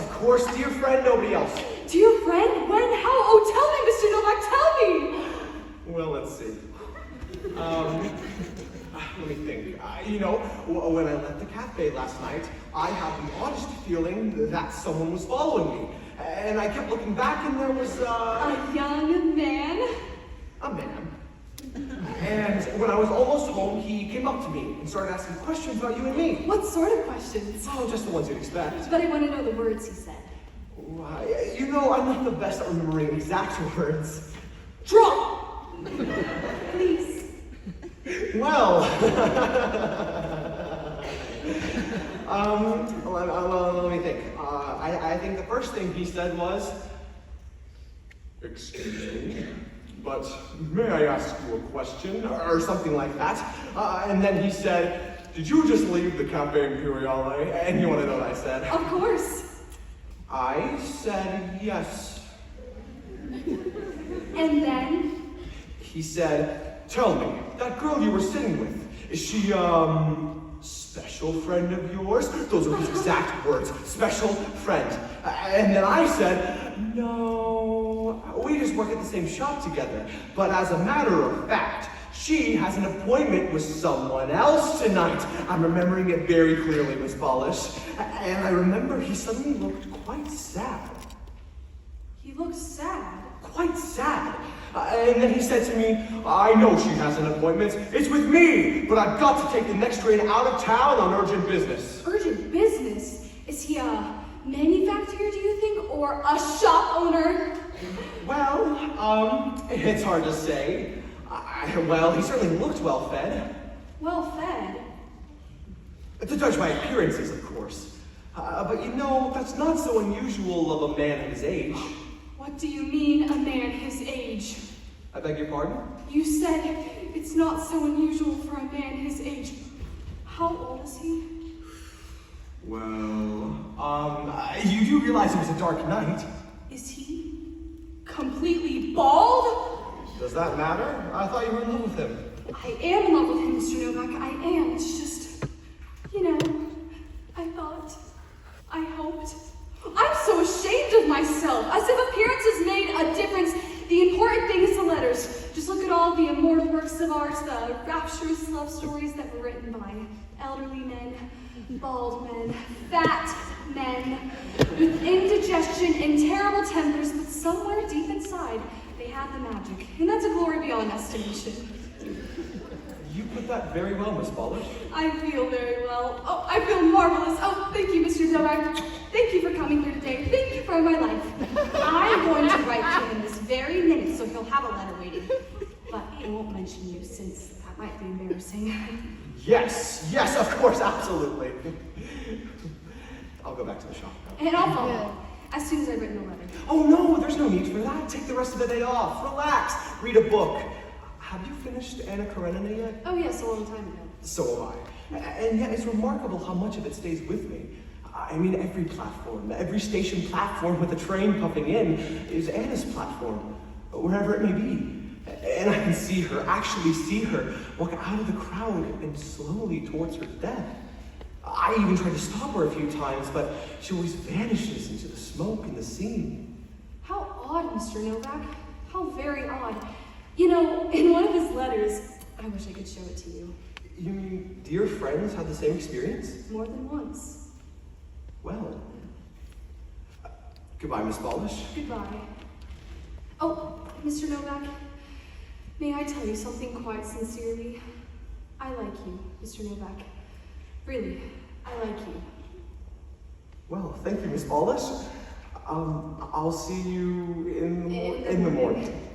of course, dear friend, nobody else. Dear friend? When? How? Oh, tell me, Mr. Novak, tell me! Well, let's see. Let me think. When I left the cafe last night, I had the oddest feeling that someone was following me. And I kept looking back and there was, A young man? a man. And when I was almost home, he came up to me and started asking questions about you and me. What sort of questions? Oh, just the ones you'd expect. But I want to know the words he said. Why, I'm not the best at remembering exact words. Draw! Please. Well, let me think. I think the first thing he said was, "Excuse me, but may I ask you a question?" or something like that. And then he said, "Did you just leave the Cafe Imperiale?" And you want to know what I said? Of course. I said yes. And then? He said, "Tell me, that girl you were sitting with, is she, special friend of yours?" Those were his exact words, special friend. And then I said, "No, we just work at the same shop together. But as a matter of fact, she has an appointment with someone else tonight." I'm remembering it very clearly, Miss Polish. And I remember he suddenly looked quite sad. He looked sad. Quite sad. And then he said to me, "I know she has an appointment. It's with me, but I've got to take the next train out of town on urgent business." Urgent business? Is he a manufacturer, do you think, or a shop owner? Well, it's hard to say. He certainly looked well-fed. Well-fed? To judge by appearances, of course. But that's not so unusual of a man of his age. What do you mean, a man his age? I beg your pardon? You said it's not so unusual for a man his age. How old is he? Well, you do realize it was a dark night. Is he completely bald? Does that matter? I thought you were in love with him. I am in love with him, Mr. Novak. I am. It's just, I thought, I hoped. I'm so ashamed of myself, as if appearances made a difference. The important thing is the letters. Just look at all the immortal works of art, the rapturous love stories that were written by elderly men, bald men, fat men, with indigestion and terrible tempers, but somewhere deep inside, they had the magic. And that's a glory beyond estimation. You put that very well, Miss Polish. I feel very well. Oh, I feel marvelous. Oh, thank you, Mr. Novak. Thank you for coming here today. Thank you for my life. I'm going to write to him this very minute, so he'll have a letter waiting. But I won't mention you, since that might be embarrassing. Yes, of course, absolutely. I'll go back to the shop now. And I'll follow, as soon as I've written the letter. Oh no, there's no need for that. Take the rest of the day off. Relax. Read a book. Have you finished Anna Karenina yet? Oh yes, a long time ago. So have I. And yet it's remarkable how much of it stays with me. I mean, every platform, every station platform with a train puffing in is Anna's platform, wherever it may be. And I can see her, actually see her, walk out of the crowd and slowly towards her death. I even tried to stop her a few times, but she always vanishes into the smoke and the scene. How odd, Mr. Novak. How very odd. In one of his letters, I wish I could show it to you. You mean dear friends had the same experience? More than once. Well, goodbye, Miss Polish. Goodbye. Oh, Mr. Novak, may I tell you something quite sincerely? I like you, Mr. Novak. Really, I like you. Well, thank you, Miss Polish. I'll see you in the morning.